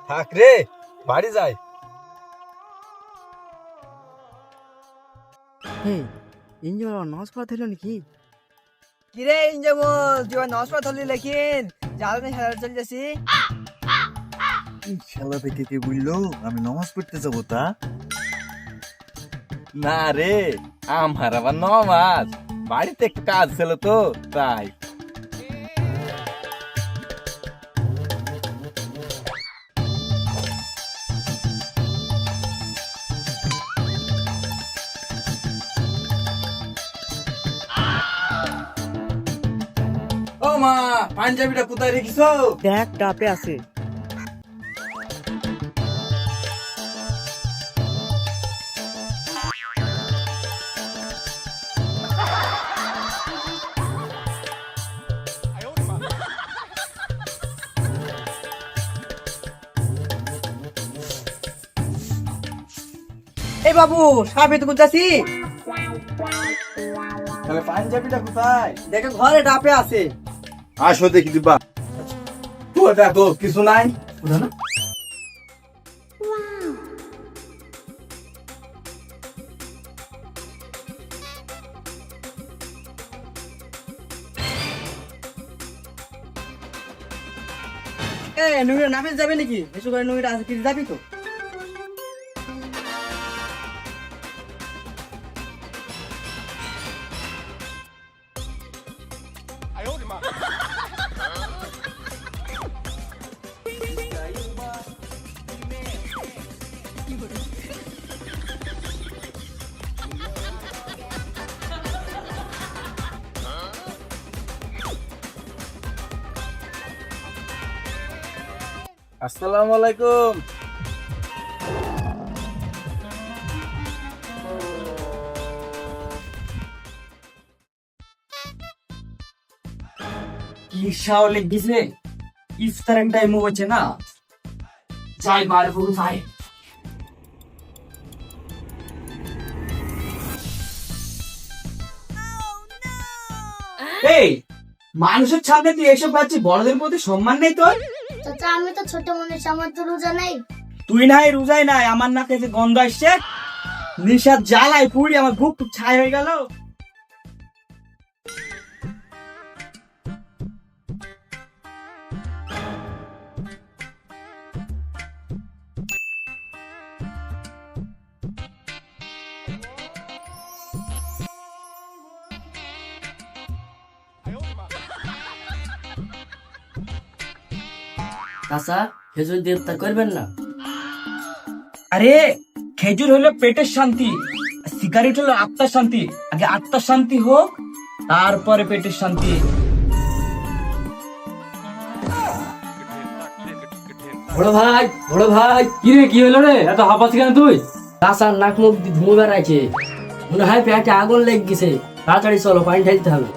থাক রে, বাড়ি যাই। নামাজ পড়া দিল নাকি? কিরে ইনজামুল, তুই নামাজ পড়া ধরলি লেখিন জালনে খেলা চলে যাচ্ছি। খেলা থেকে কে বললো আমি নামাজ পড়তে যাবো? তা না রে, আমার আবার নামাজ, বাড়িতে একটু কাজ ছিল তো তাই। ও মা, পাঞ্জাবিটা কোথায় রেখেছো? দেখ ডাবে আছে। এই বাবু সাপে তো করতেছি, তাহলে পাঞ্জাবিটা কোথায়? দেখে ঘরে ডাপে আছে। আসো দেখি দিবা। তো দেখো কিছু নাই। নুইরা নামে যাবে নাকি? এসব করে নুইরা আছে, কিছু যাবি তো? আসসালামু আলাইকুম। ঈর্ষাও লিখছে, ইফতারের টাইম হচ্ছে না, যাই বার করু ভাই। এই মানুষের সামনে তুই এসব পাচ্ছিস, বড়দের প্রতি সম্মান নেই তোর? চাচা আমি তো ছোট মানুষ, আমার তো রোজা নাই। তুই নাই রোজাই নাই, আমার নাকে যে গন্ধ আসছে, নিশার জ্বালায় পুরি আমার বুক ছাই হয়ে গেল। চাচা খেজুর দিয়ে ইফতার করবেন না? আরে খেজুর হলো পেটের শান্তি, সিগারেট হলো আত্মার শান্তি। আগে আত্মার শান্তি হোক, তারপরে পেটের শান্তি। বড় ভাই কি রে, কি হলো রে? এত হাঁপাচ্ছি কেন তুই? চাচার নাক মুখ দিয়ে ধুমো বেড়াইছে, মনে হয় পেটে আগুন লেগে গেছে। তাড়াতাড়ি চলো, পানি ঢালতে হবে।